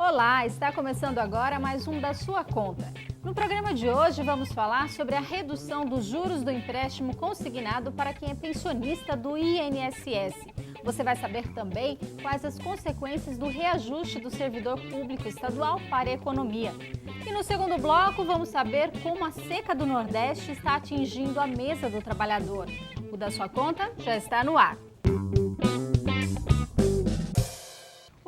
Olá, está começando agora mais um Da Sua Conta. No programa de hoje vamos falar sobre a redução dos juros do empréstimo consignado para quem é pensionista do INSS. Você vai saber também quais as consequências do reajuste do servidor público estadual para a economia. E no segundo bloco vamos saber como a seca do Nordeste está atingindo a mesa do trabalhador. O Da Sua Conta já está no ar.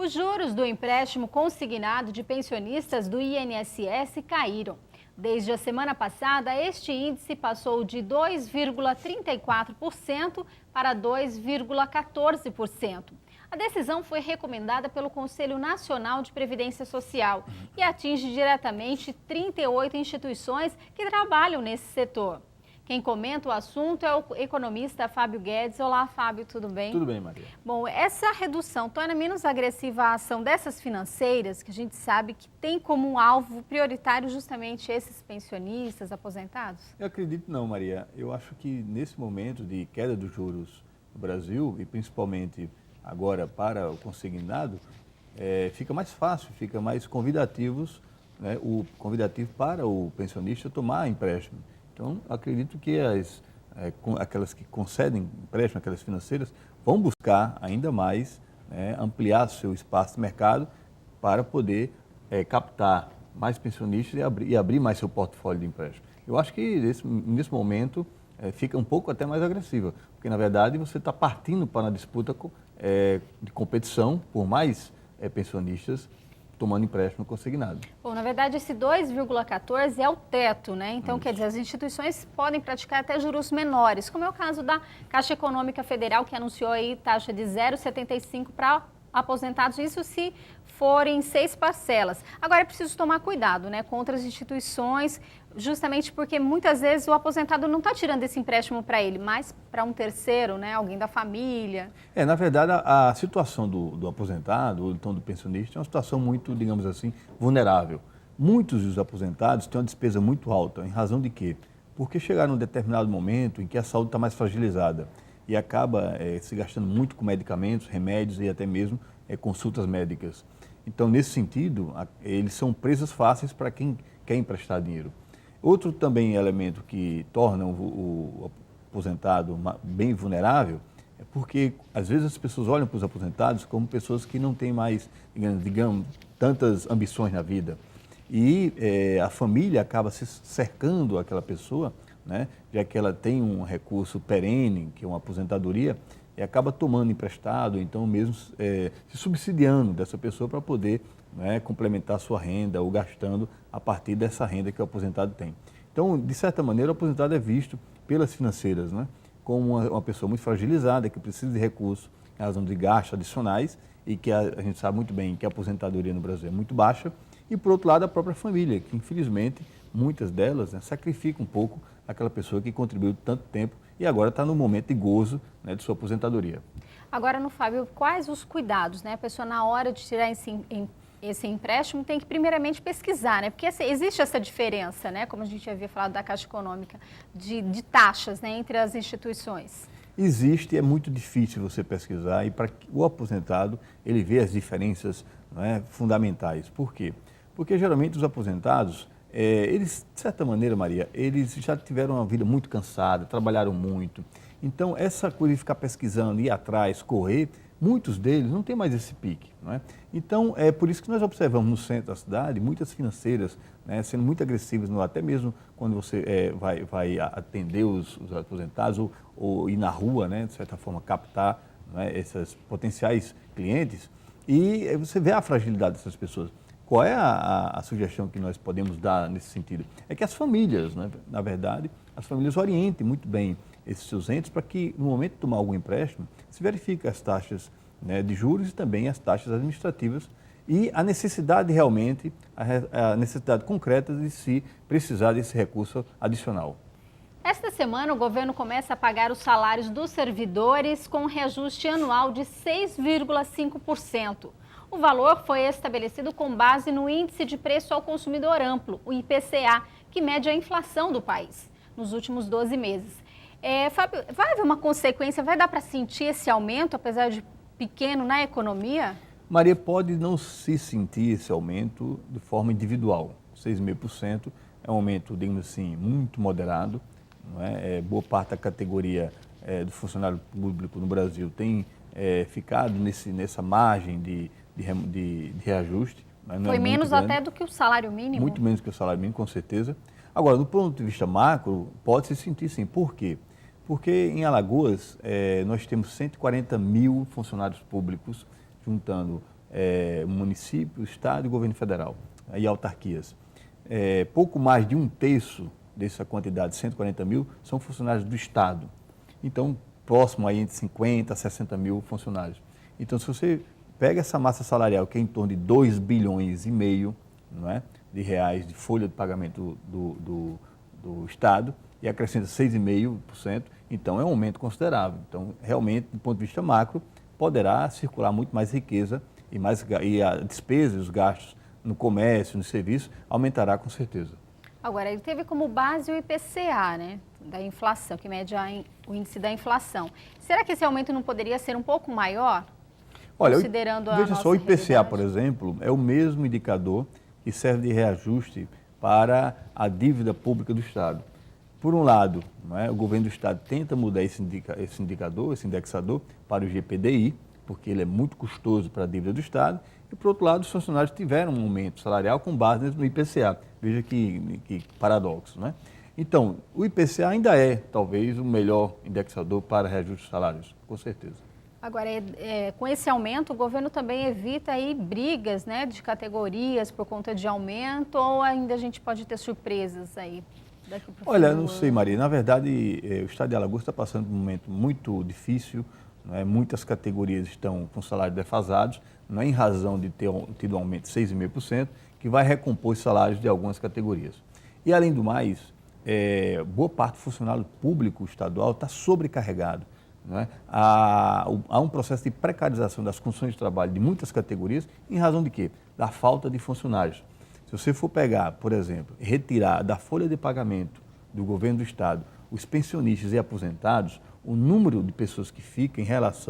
Os juros do empréstimo consignado de pensionistas do INSS caíram. Desde a semana passada, este índice passou de 2,34% para 2,14%. A decisão foi recomendada pelo Conselho Nacional de Previdência Social e atinge diretamente 38 instituições que trabalham nesse setor. Quem comenta o assunto é o economista Fábio Guedes. Olá, Fábio, tudo bem? Tudo bem, Maria. Bom, essa redução torna menos agressiva a ação dessas financeiras, que a gente sabe que tem como alvo prioritário justamente esses pensionistas, aposentados? Eu acredito não, Maria. Eu acho que nesse momento de queda dos juros no Brasil, e principalmente agora para o consignado, fica mais fácil, fica mais convidativos, né, convidativo para o pensionista tomar empréstimo. Então, acredito que aquelas que concedem empréstimo, aquelas financeiras, vão buscar ainda mais, né, ampliar seu espaço de mercado para poder captar mais pensionistas e abrir mais seu portfólio de empréstimo. Eu acho que nesse momento fica um pouco até mais agressiva, porque na verdade você está partindo para uma disputa de competição por mais pensionistas tomando empréstimo consignado. Bom, na verdade, esse 2,14 é o teto, né? Então, Isso. Quer dizer, as instituições podem praticar até juros menores, como é o caso da Caixa Econômica Federal, que anunciou aí taxa de 0,75 para aposentados, isso se forem 6 parcelas. Agora, é preciso tomar cuidado, né, com outras instituições, justamente porque muitas vezes o aposentado não está tirando esse empréstimo para ele, mas para um terceiro, né, alguém da família. Na verdade, a situação do aposentado, ou então do pensionista, é uma situação muito, digamos assim, vulnerável. Muitos dos aposentados têm uma despesa muito alta, em razão de quê? Porque chegaram num determinado momento em que a saúde está mais fragilizada e acaba se gastando muito com medicamentos, remédios e até mesmo consultas médicas. Então, nesse sentido, eles são presas fáceis para quem quer emprestar dinheiro. Outro também elemento que torna o aposentado bem vulnerável é porque, às vezes, as pessoas olham para os aposentados como pessoas que não têm mais, digamos, tantas ambições na vida. E a família acaba se cercando aquela pessoa, né, já que ela tem um recurso perene, que é uma aposentadoria, e acaba tomando emprestado, então mesmo se subsidiando dessa pessoa para poder, né, complementar a sua renda ou gastando a partir dessa renda que o aposentado tem. Então, de certa maneira, o aposentado é visto pelas financeiras, né, como uma pessoa muito fragilizada, que precisa de recursos em razão de gastos adicionais e que a gente sabe muito bem que a aposentadoria no Brasil é muito baixa. E, por outro lado, a própria família, que infelizmente muitas delas, né, sacrificam um pouco aquela pessoa que contribuiu tanto tempo e agora está no momento de gozo, né, de sua aposentadoria. Agora, no Fábio, quais os cuidados, né? A pessoa, na hora de tirar esse empréstimo, tem que primeiramente pesquisar, né? Porque existe essa diferença, né? Como a gente havia falado da Caixa Econômica, de taxas, né, entre as instituições. Existe, é muito difícil você pesquisar e para o aposentado ele vê as diferenças, né, fundamentais. Por quê? Porque geralmente os aposentados, eles, de certa maneira, Maria, eles já tiveram uma vida muito cansada, trabalharam muito. Então, essa coisa de ficar pesquisando, ir atrás, correr, muitos deles não têm mais esse pique, não é? Então, é por isso que nós observamos no centro da cidade muitas financeiras, né, sendo muito agressivas, até mesmo quando você vai atender os aposentados ou ir na rua, né, de certa forma, captar, né, esses potenciais clientes, e você vê a fragilidade dessas pessoas. Qual é a sugestão que nós podemos dar nesse sentido? É que as famílias, né, na verdade, as famílias orientem muito bem esses seus entes para que, no momento de tomar algum empréstimo, se verifique as taxas, né, de juros e também as taxas administrativas e a necessidade realmente, a necessidade concreta de se precisar desse recurso adicional. Esta semana, o governo começa a pagar os salários dos servidores com um reajuste anual de 6,5%. O valor foi estabelecido com base no Índice de Preço ao Consumidor Amplo, o IPCA, que mede a inflação do país nos últimos 12 meses. Fábio, vai haver uma consequência, vai dar para sentir esse aumento, apesar de pequeno, na economia? Maria, pode não se sentir esse aumento de forma individual. 6,5% é um aumento, digamos assim, muito moderado. Não é? Boa parte da categoria do funcionário público no Brasil tem ficado nessa margem de reajuste. Não Foi é menos grande, até do que o salário mínimo? Muito menos que o salário mínimo, com certeza. Agora, do ponto de vista macro, pode se sentir sim. Por quê? Porque em Alagoas nós temos 140 mil funcionários públicos, juntando o município, o estado e o governo federal, e autarquias. Pouco mais de um terço dessa quantidade, 140 mil, são funcionários do estado. Então, próximo aí entre 50 a 60 mil funcionários. Então, se você pega essa massa salarial, que é em torno de 2,5 bilhões, não é, de reais de folha de pagamento do Estado, e acrescenta 6,5%, então é um aumento considerável. Então, realmente, do ponto de vista macro, poderá circular muito mais riqueza e a despesa e os gastos no comércio, no serviço, aumentará com certeza. Agora, ele teve como base o IPCA, né, da inflação, que mede o índice da inflação. Será que esse aumento não poderia ser um pouco maior? Olha, considerando a veja nossa só, o IPCA, realidade? por exemplo, é o mesmo indicador que serve de reajuste para a dívida pública do Estado. Por um lado, não é, o governo do Estado tenta mudar esse indicador, esse indexador, para o GPDI, porque ele é muito custoso para a dívida do Estado, e, por outro lado, os funcionários tiveram um aumento salarial com base no IPCA. Veja que paradoxo, não é? Então, o IPCA ainda é, talvez, o melhor indexador para reajuste de salários, com certeza. Agora, com esse aumento, o governo também evita aí brigas, né, de categorias por conta de aumento, ou ainda a gente pode ter surpresas aí daqui para o fim Olha, do não sei, ano? Maria. Na verdade, o Estado de Alagoas está passando por um momento muito difícil, não é? Muitas categorias estão com salários defasados, não é em razão de ter tido um aumento de 6,5%, que vai recompor os salários de algumas categorias. E, além do mais, boa parte do funcionário público estadual está sobrecarregado. Não é? Há um processo de precarização das condições de trabalho de muitas categorias, em razão de quê? Da falta de funcionários. Se você for pegar, por exemplo, retirar da folha de pagamento do governo do Estado os pensionistas e aposentados, o número de pessoas que ficam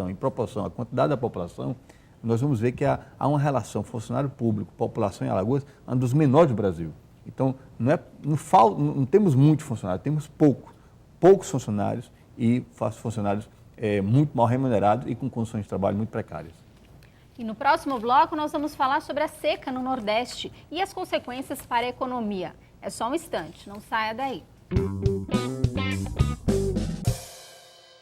em proporção à quantidade da população, nós vamos ver que há uma relação funcionário público, população em Alagoas, um dos menores do Brasil. Então, não temos muitos funcionários, temos poucos funcionários e funcionários muito mal remunerados e com condições de trabalho muito precárias. E no próximo bloco nós vamos falar sobre a seca no Nordeste e as consequências para a economia. É só um instante, não saia daí.